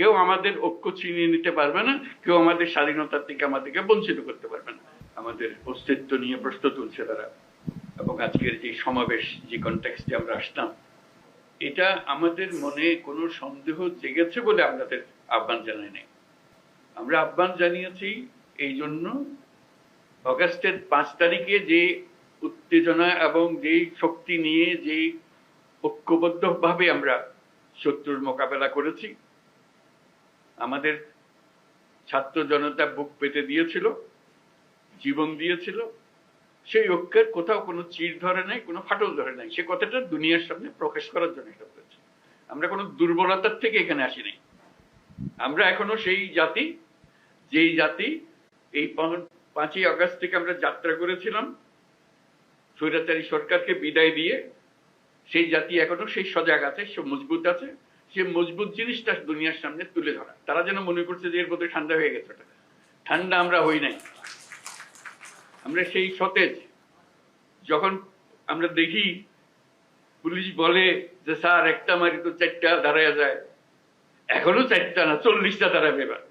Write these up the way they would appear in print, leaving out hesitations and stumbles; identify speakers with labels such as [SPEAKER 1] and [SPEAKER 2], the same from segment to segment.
[SPEAKER 1] কেউ আমাদের ঐক্য ছিনিয়ে নিতে পারবে না, কেউ আমাদের স্বাধীনতার থেকে আমাদেরকে বঞ্চিত করতে পারবে না। আমাদের অস্তিত্ব নিয়ে প্রশ্ন তুলছে তারা, এবং আজকের যে সমাবেশ, যে কনটেক্সটে আমরা আসলাম, এটা আমাদের মনে কোনো সন্দেহ জেগেছে বলে আপনাদের আহ্বান জানাই নাই। আমরা আহ্বান জানিয়েছি এই জন্য, অগাস্টের 5 তারিখে যে উত্তেজনা এবং যেই শক্তি নিয়ে যেই ঐক্যবদ্ধভাবে আমরা শত্রুর মোকাবেলা করেছি, আমাদের ছাত্র জনতা বুক পেতে দিয়েছিল, জীবন দিয়েছিল, সেই ঐক্যের কোথাও কোনো চির ধরে নাই, কোনো ফাটল ধরে নাই। সে কথাটা দুনিয়ার সামনে প্রকাশ করার জন্য এটা করেছি। আমরা কোনো দুর্বলতার থেকে এখানে আসি নাই। আমরা এখনো সেই জাতি, যেই জাতি এই 5ই আগস্ট থেকে আমরা যাত্রা করেছিলাম স্বৈরাচারী সরকারকে বিদায় দিয়ে, সেই জাতি এখনো সেই সজাগ আছে, সে মজবুত আছে। সে মজবুত জিনিসটা দুনিয়ার সামনে তুলে ধরা। তারা যেন মনে করছে যে এর মধ্যে ঠান্ডা হয়ে গেছে। ঠান্ডা আমরা হই নাই, আমরা সেই সতেজ। যখন আমরা দেখি পুলিশ বলে যে স্যার একটা মারি তো 4টা দাঁড়ায় যায়, এখনো 4টা না 40টা দাঁড়াবে। এবার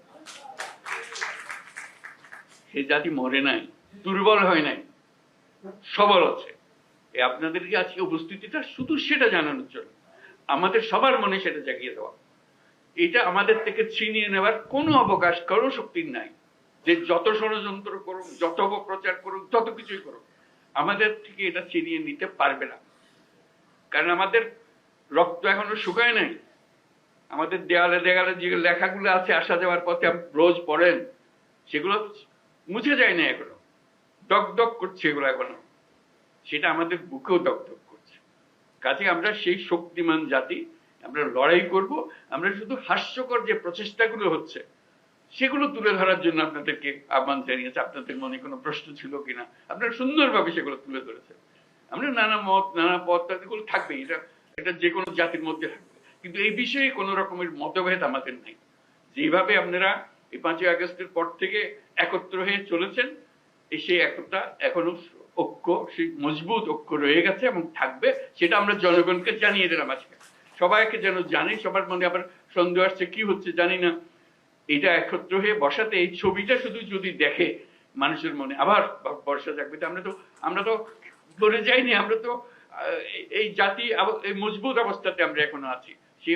[SPEAKER 1] সেই জাতি মরে নাই, দুর্বল হয় নাই, সবল আছে। আপনাদেরকে আজকে উপস্থিতিটা শুধু সেটা জানানোর জন্য, আমাদের সবার মনে সেটা জাগিয়ে দেওয়া। এটা আমাদের থেকে ছিনিয়ে নেওয়ার কোনো অবকাশ কারো শক্তির নাই। যে যত ষড়যন্ত্র করুক, যত অপপ্রচার করুক, যত কিছুই করুক, আমাদের থেকে এটা ছিনিয়ে নিতে পারবে না। কারণ আমাদের রক্ত এখনো শুকায় নাই। আমাদের দেয়ালে দেয়ালে যে লেখাগুলো আছে আসা যাওয়ার পথে রোজ পড়েন, সেগুলো মুছে যায় না এখনো, দগদগ করছে এগুলো এখনো। সেটা আমাদের বুকেও দগদগ করছে। কাজে আমরা সেই শক্তিমান জাতি, আমরা লড়াই করব। আমরা শুধু হাস্যকর যে প্রচেষ্টাগুলো হচ্ছে সেগুলো তুলে ধরার জন্য আপনাদেরকে আহ্বান জানিয়েছে। আপনাদের মনে কোনো প্রশ্ন ছিল কিনা, আপনারা সুন্দরভাবে সেগুলো তুলে ধরেছেন। আমরা নানা মত, নানা পথ, এগুলো থাকবে, এটা যে কোনো জাতির মধ্যে থাকবে, কিন্তু এই বিষয়ে কোনো রকমের মতভেদ আমাদের নাই। যেভাবে আপনারা এই 5ই আগস্টের পর থেকে একত্র হয়ে চলেছেন, সেই একতা এখনো ঐক্য, সেই মজবুত ঐক্য রয়ে গেছে এবং থাকবে। সেটা আমরা জনগণকে জানিয়ে দিলাম আজকে, সবাইকে যেন জানি। সবার মনে আবার সন্দেহ আসছে কি হচ্ছে জানি না, এটা একত্র হয়ে বসাতে, এই ছবিটা শুধু যদি দেখে মানুষের মনে আবার বর্ষা জাগবে। আমরা তো মরে যাইনি, আমরা তো এই জাতি এই মজবুত অবস্থাতে আমরা এখনো আছি। সে